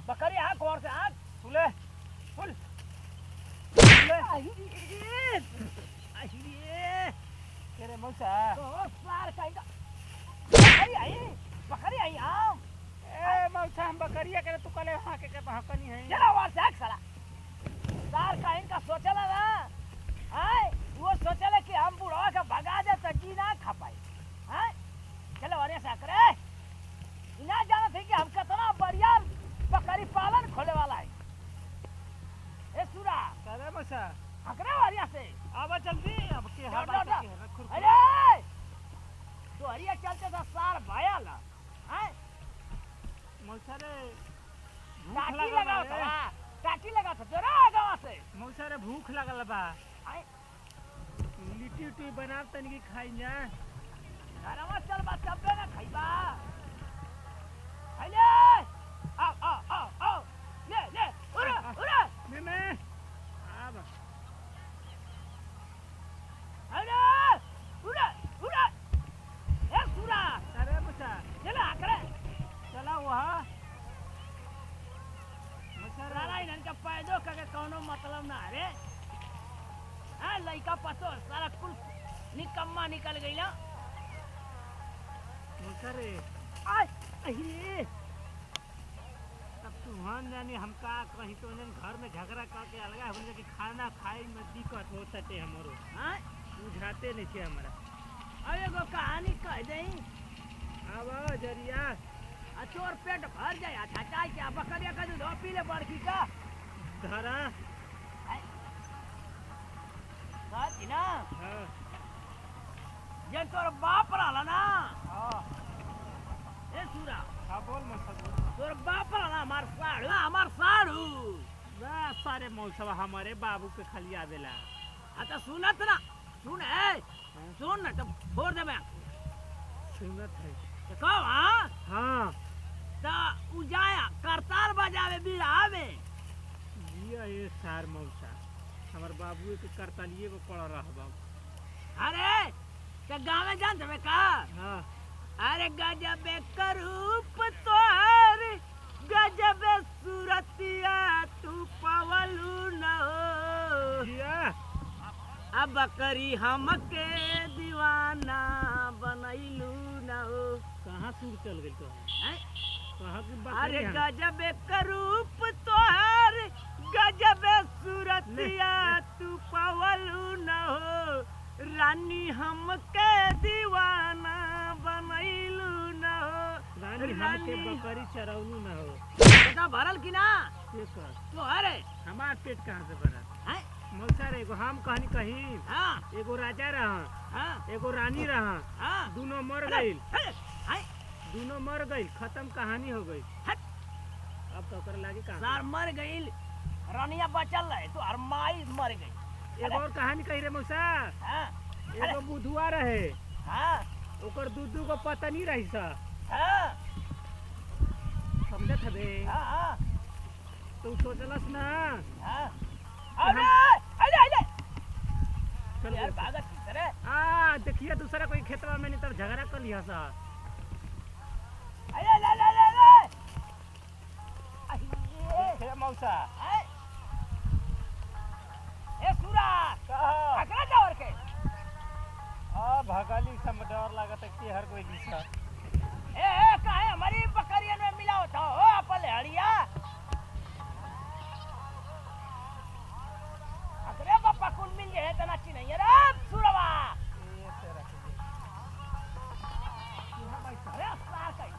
बकरी आँख गौर से आँख फुले फुल तेरे मौसा बकरी आई आम ए मौसा हम बकरिया करे तू कले हां के हकनी है चला वार से साला सार का इनका सोचला ना हाय वो सोचले कि हम बुढ़वा का भगा दे तो जी ना खा पाए हाय चलो वारे से करे इना जाना थे कि हम कितना बढ़िया बकरी पालन खोले वाला है ए सुरा करे मौसा हकरे वारिया से आवा जल्दी अब के हवा अरे तो हरिया चलते था सार भाया ला हैं मौसा रे टाटी लगाओ था टाटी लगाओ था जरा गांव से मौसा रे भूख लगल बा हैं लिट्टी उट्टी बना तनी की खाई जा घरवा चल बा चबे ना खाइबा अरे आओ ले उड़ा मैं आब अरे उड़ा ए सुरा अरे मौसा चला करे चला वहां मौसा सारा इनका पैदो का कोनो मतलब ना रे हां लइका पतो सारा कुल निकम्मा निकल गइला मौसा रे अरे अब तू हम जानी हम का कहीं तो जन घर में झगड़ा करके अलगा हो जाके खाना खाए में दिक्कत हो सके हमरो हां बुझाते नहीं छे हमरा अब एगो कहानी कह दई अब जरिया चोर पेट भर जाए अच्छा चाय क्या बकरिया का दूध पी ले बड़की का धरा सच ना हां जन तोर बाप रहला ना हां ए सूरा हां बोल मौसा तोर बाप रहला हमार साड़ू ना सारे मौसा हमारे बाबू के खाली आवेला अच्छा सुनत ना सुन सुन ना तो फोड़ दे मैं सुनत है तो कहो हां हां तो उ जाया करताल बजावे बिरावे जिया ये सार मौसा हमार बाबू के करतालिए को पड़ रहा बाबू अरे तो गाँव में जान देवे का हां अरे गजब करूप तोहर गजब सूरतिया तू पवलू न हो जिया अब बकरी हमके दीवाना बनैलू न हो कहां सुर चल गई तो हैं? कहां की अरे बकरी गजब करूप तोहर गजब सूरतिया तू पवलू न हो रानी हमके दीवाना बनैलू न हो रानी हमके बकरी चरौनी ना हो बेटा भरल की ना ये कर तो अरे हमार पेट कहां से भरा हैं मौसा रे एगो हम कहनी कहीं हां एगो राजा रहा हां एगो रानी रहा हां दोनों मर अरे, गइल अरे, हैं? दोनों मर गइल खत्म कहानी हो गई हट। अब तो ओकर लागी कहां सार मर गइल रानिया बचल रहे तो हरमाई मर गई एगो और कहानी कही रे मौसा हां एगो बुधवा रहे हां ओकर दूधू को पता नहीं रही सा हां समझत हबे हां तू सोचलस ना हां अरे अरे चल यार भागत की तरह देखिए दूसरा कोई खेतवा में नहीं तब झगड़ा कर लिया सा अरे ले हे मौसा हैं? ए सूरा कहा अकरा जावर के भगाली सब डर लागत है कि हर कोई दिशा ए काहे हमारी बकरियन में मिला होता हो अपन हड़िया अकरे बापा कुल मिल गए तना ची नहीं रे सूरवा ये तेरा अरे सार कई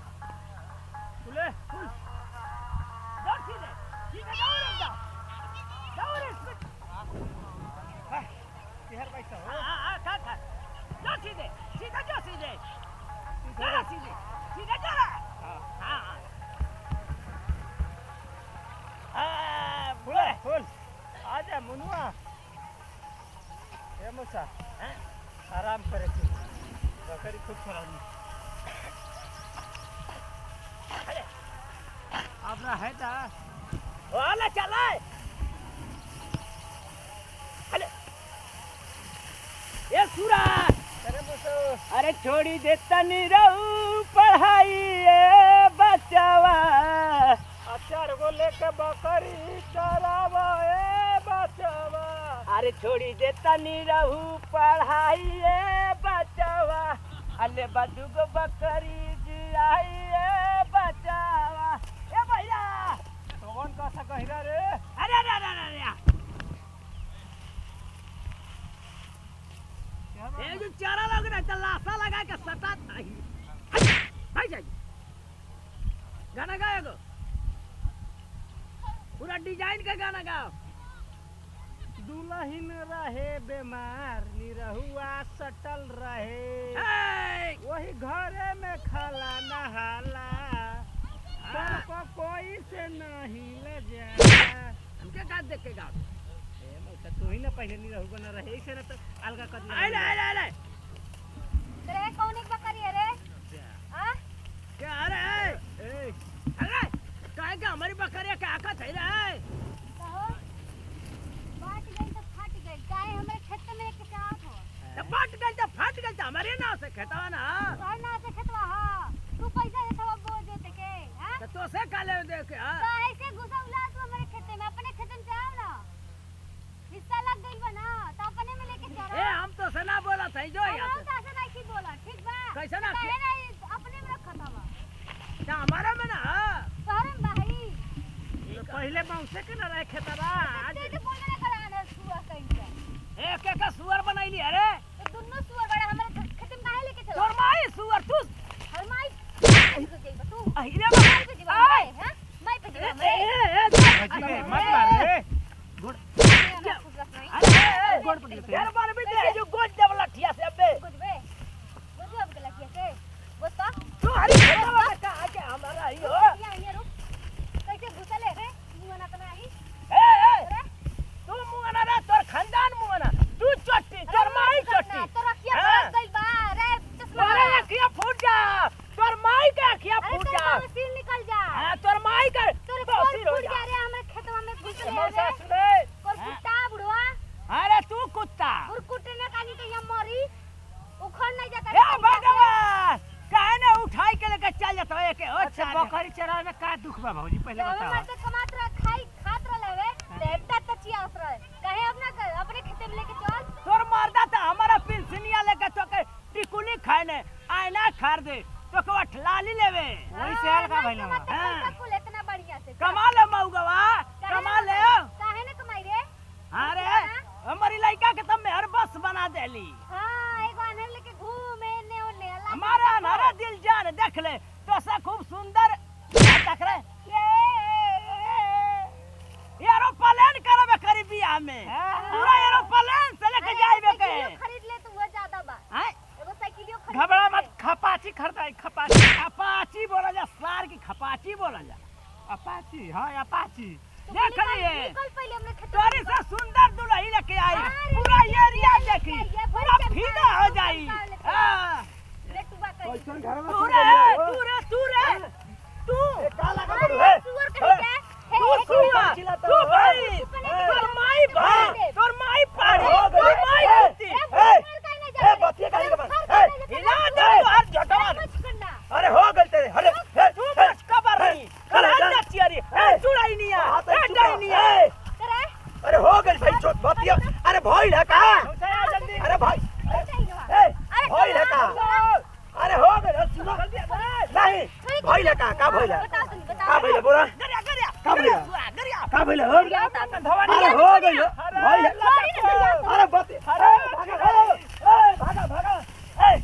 बोले दौड़ सीधे दौड़ एकदम दौड़ स्पीड हर भाई तो हां खा दौड़ सीधे सीधे चला सीधे चला हां फुल आजा मुनुआ हे मौसा आराम करे छी बकरी खूब चलानी अरे अब ना है ता वाला चला अरे ए सूरा अरे मौसा अरे छोड़ी देता नहीं रहू पढ़ाई ए बचावा अच्छा रे बोल बकरी चरावा ए बचवा। अरे छोड़ी दे तनी रहू पढ़ाई ए बचवा। अले बदुगो बकरी जियाई ए बचवा। ए भैया कौन का सा कहिरा रे? अरे अरे अरे अरे ये जो चारा लग रहा है लाशा लगा के सटा भाई जाइए गाना गाएगो पूरा डिजाइन का गाना गाओ। दुल्हन रहे बीमार निरहुआ सटल रहे वही घरे में खाला नहाला को कोई से नहीं ले जा। हमके का देख के गाओ तू ही ना पहले निरहुआ न रहे इसे ना तो अलगा कर ले। आइले आइले आइले रे कौन एक बकरी है रे? हां क्या अरे ए अरे काहे का हमारी बकरिया का आका થઈ रहा है? कहो बात गई तो फट गई गाय हमारे खेत में लेके जात हो। तो फट गई तो हमारे नाव से खेतवा ना और ना से खेतवा हां तू पैसा देत हो बोझ देते के हां तो से काले देख के हां काहे से घुसा उला तू हमारे खेत में अपने खेत में जाओ ना हिस्सा लग गई बना तो अपने में लेके चला। ए हम तो से ना बोला था जो हम यहाँ से ऐसे नहीं बोला ठीक बा कैसे ना काहे नहीं अपने में रखा था क्या हमारा में ना शहर में भाई पहले मौसे के न रहे खेतरा आज तो बोलने कराना सुअर कहीं एक एक सुअर बनाईली अरे तो दोनों सुअर बड़ा हमारे खेत में काहे लेके चला? तोर माई सुअर तू हर माई तू अहिरे माई पे जीवा हां माई पे जीवा अजी मत मार रे गुड़ अरे गोड़ पड़ गई यार बार भी दे जो गोद दे वाला ठिया से अबे अब के लगिया से बस का तू हरी खेतवा का आके हमारा ही हो ये रुक कैसे घुसले रे मुंह ना तो आई ए तू मुंगना रे तोर खानदान मुंगना तू चट्टी तोर माई चट्टी तो रखिया बस गइल बा रे चश्मा तोरे अखिया फूट जा तोर माई का अखिया फूट जा अरे सिर निकल जा हां तोर माई का तोरे कोन फूट जा रे हमारे खेतवा में घुसले मौसा रे सुने और कुत्ता बुढ़वा अरे तू कुत्ता और कुटने कानी के ये मरी उखड़ नहीं जाता ए भगवान काहे ने उठाई के लेके चल जात है के अच्छा बकरी चरावे में का दुख बा भौजी पहले बताओ। मत कमात रह खाई खात रह लेवे देवता तचिया उसरे कहे अपने खेत में लेके चल तोर मर्दा त हमारा पेंशनिया लेके तो के टिकुली खाने आईना खार दे तो के ठलाली लेवे वही से हल्का भइल बा। हां कुल इतना बढ़िया से कमा ले मौगवा कमा ले काहे न कमाई रे? अरे हमारी लड़का के तुम मेहर बस बना देली हां एगो अनर लेके घूमे ने ओने अल्लाह हमारा हमारा दिल जान देख ले तो सा खूब सुंदर देख रे एरोप्लेन करबे करी बियाह में पूरा एरोप्लेन से लेके जाइबे के खरीद ले तो वो ज्यादा बा हैं एगो साइकिलियो खरीद घबरा मत खपाची खरदाई खपाची अपाची बोला जा सार की खपाची बोला जा अपाची हां अपाची देख लिए निकल पहले हमने खेत तोरी से सुंदर दुल्ही लेके आई पूरा एरिया देखी पूरा फीदा हो जाई हां ले तू बा कहीं कैसन घर में तू रे तू का लगा बड़ू है सुअर कहीं के तू सुआ तू भाई तोर माई पाड़ी तोर माई करती ए बतिया काहे के बस हिला दे तू हर झटवन अरे हो गल तेरे अरे तू बस कबर नहीं करा चियारी चुड़ाई निया डाई निया करे अरे हो गल भाई छोट बतिया अरे भइल है का जल्दी अरे भाई अरे भइल है का अरे हो गल सुनो नहीं भइल है का भइल है का भइल है बोला गरिया का भइल गरिया का भइल हो अरे हो गल भइल अरे बति अरे भागा भागा ए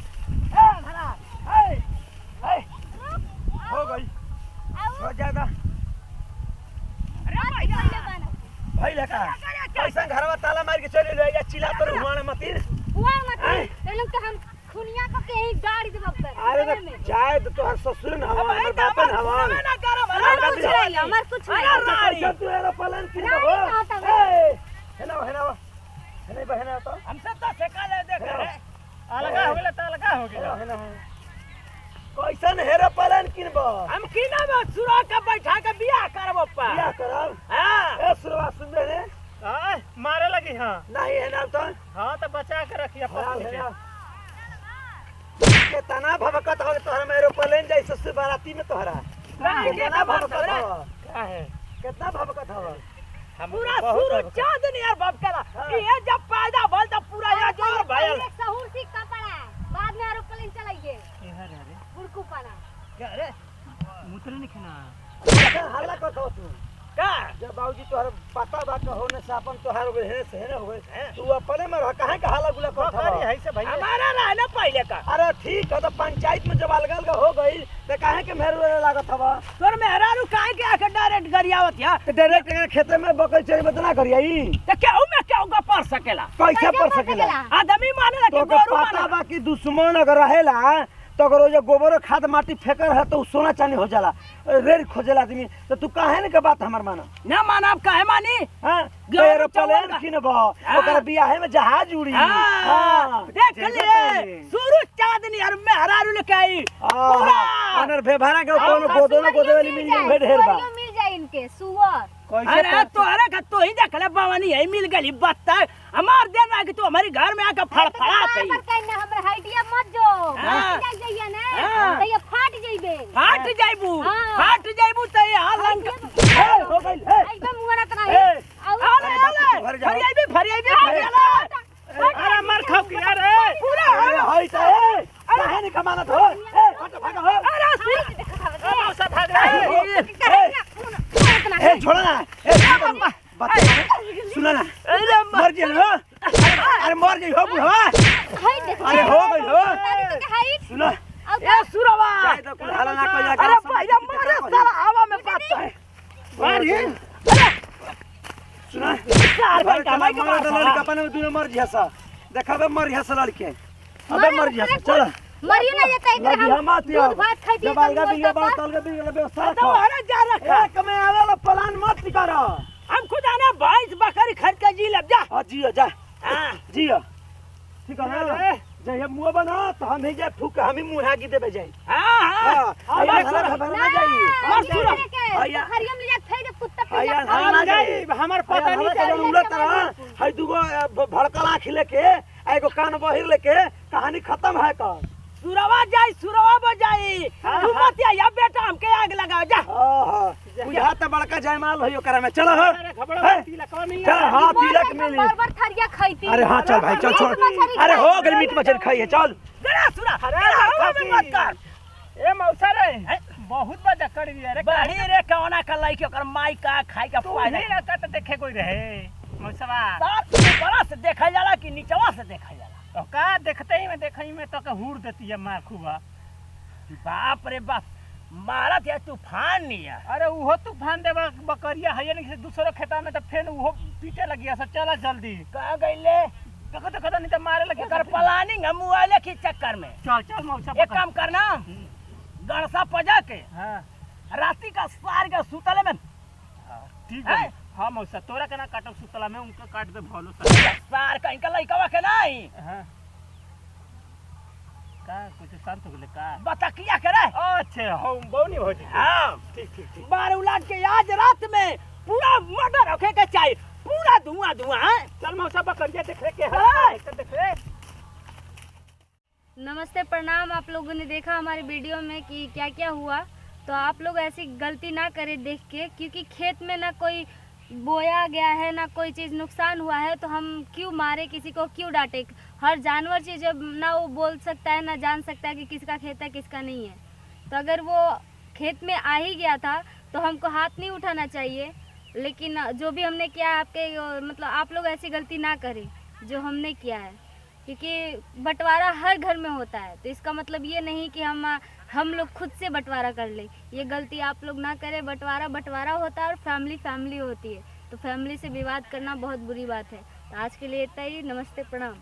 भरा ए हो गई हो जाएगा भइल है का कैसा घरवा ताला मार के चले ले या चिल्ला तो हुआना मती हम खुनिया को कहीं गाड़ी दे बक्कर अरे जाए तो तोहर ससुर न हवा हमर बापन हवा ना करम हमार कुछ नहीं तू एरोप्लेन किन हो है ना बहना तो हमसे तो सेका ले देख रे अलगा हो गेला त अलगा हो गेला है ना कैसन एरोप्लेन किनबो हम किना में सुरा के बैठा के बियाह करब पा बियाह करब हां ए सुरवा सुनबे रे हां मारे लगी हां नहीं है ना तो हां तो बचा के रखिए पप्पू के के तना भवकत हो तोहरा में एरोप्लेन जैसे से बाराती में तोहरा के तना भवकत हो क्या है कितना भभकत हवा पूरा सूरज चांदनी यार बाप करा ये जब पैदा भल तब पूरा ये जोर भयल एक सहूर सी कपड़ा है बाद में एरोप्लेन चलाइए ए अरे अरे बुरकू पाना क्या रे मुतरे नहीं खाना हल्ला करत हो तू का जब बाबूजी तोहर पता बा के होने से अपन तोहार हो हेने से हेने हो गए तू अपने में रह काहे के हल्ला गुला करत अरे हवा है से भैया हमारा रहना पहले का अरे ठीक है तो पंचायत में जब अलगल हो गई तो काहे के मेरे लागत हवा तोर मेहरारू काहे के आके डायरेक्ट गरियावत या डायरेक्ट खेते में बकरी चरी बतना करियाई तो केहू में केहू का पड़ सकेला कैसे पड़ सकेला आदमी माने कि तो गोरू पता माने बा कि दुश्मन अगर रहेला तो अगर वो जो गोबर खाद माटी फेकर है तो सोना चांदी हो जाला रेर खोजेला आदमी तो तू काहे ने के बात हमर माना ना मानब काहे मानी हां गोबर एरोप्लेन चावल किनबो हाँ। ओकर बियाह में जहाज उड़ी हां देख लिए सूरज चांदनी और मेहरारू लेके आई पूरा अनर भेभारा के कोनो गोदोनो गोदेवाली मिल गई भेड़ हेर बा मिल जाए इनके सुअर अरे तोहरे का तो ही देख ले बावनी है मिल गई बत्तख हमार देन ना कि तू हमारी घर में आके फड़फड़ात है पर कहना हमर हाइटिया मत जो हाँ। जाई जाइए ना हाँ। तो ये फाट जाइबे फाट जाइबू तो ये हालन हो गई हे एकदम मुंह ना तना ए, और फरियाई अरे मर खाओ कि यार पूरा अरे हई त ए काहे ने कमानत हो ए हट भाग हो अरे मौसा भाग रहा ए छोड़ ना ए बता सुना ना अरे मर गई हो अरे मर गई हो बुढ़वा हाय देख अरे हो गई हो हाइट सुना ए सुरवा चाहे तो कुल हाला ना कोई अरे भैया मारे साला हवा में बात है मारी सुना चार घंटा में मार दे लड़का अपन में दूर मर जिया सा देखाबे मर जिया सा लड़के अबे मर जिया सा चल मरियो ना ये तय लगी हम आती हो दूध भात खाई जब अलगा बिया बात अलगा बिया व्यवस्था तो अरे जा रखा एक में आवेला प्लान मत करो हम खुद आना 22 बकरी खरीद के जी लब जा हां जियो जा हां जियो ठीक है ना जय मुंह बना तो हम ही जाए फूक हम ही मुंह आगे देबे जाई हां हां हां खबर ना जाई और सुनो। हरियम ले जा खाई दे कुत्ता आया पीला ना जाई हमर पता नहीं चल उलट रहा है दुगो भड़कल आंख लेके एगो कान बहिर लेके कहानी खत्म है का सुरवा जाई सुरवा बजाई तू मत या बेटा हमके आग लगा जा बुझा त बड़का जयमाल होयो करे में चलो हो तिलकवा में चल हां तिलक मिली बार थरिया खाईती अरे हां चल भाई चल छोड़ अरे हो गई मीट मछली खाई है चल जरा सुरा हवा में मत कर ए मौसा रे बहुत बजा कर दिया रे बड़ी रे कौना का लाई के ओकर माई का खाई का तू फायदा नहीं रहता तो देखे कोई रहे मौसवा साथ से बड़ा से देखा जाला कि नीचवा से देखा जाला तो का देखते ही में देखई में तो के हुड़ देती है मार खूबा बाप रे बाप मारत या तूफान नहीं है अरे उहो तूफान देवा बकरिया है नहीं से दूसरे खेता में तो फिर उहो पीटे लगी सब चला जल्दी कहां गइले देखो देखो नहीं तो मारे लगे एकर प्लानिंग हम मोबाइल के चक्कर में चल चल मौसा एक काम करना गणसा पजा के हां राती का सार का सुतले में ठीक है? है हां मौसा तोरा के ना काटब सुतला में उनका काट दे भलो सा सार का इनका लइकवा के नहीं हां का कुछ शांत हो गेले का बतकिया करे अच्छा हम बौनी हो जी हां ठीक ठीक ठीक बार उलाट के आज रात में पूरा मर्डर होके के चाहिए पूरा धुआं धुआं है चल मौसा बकरिया देख रे के हां देख रे नमस्ते प्रणाम। आप लोगों ने देखा हमारे वीडियो में कि क्या क्या हुआ, तो आप लोग ऐसी गलती ना करें देख के, क्योंकि खेत में ना कोई बोया गया है ना कोई चीज़ नुकसान हुआ है तो हम क्यों मारे, किसी को क्यों डांटे। हर जानवर चीज़ जब ना वो बोल सकता है ना जान सकता है कि किसका खेत है किसका नहीं है, तो अगर वो खेत में आ ही गया था तो हमको हाथ नहीं उठाना चाहिए। लेकिन जो भी हमने किया है आपके मतलब आप लोग ऐसी गलती ना करें जो हमने किया है, क्योंकि बंटवारा हर घर में होता है, तो इसका मतलब ये नहीं कि हम लोग खुद से बंटवारा कर ले। ये गलती आप लोग ना करें। बंटवारा होता है और फैमिली होती है, तो फैमिली से विवाद करना बहुत बुरी बात है। तो आज के लिए इतना ही। नमस्ते प्रणाम।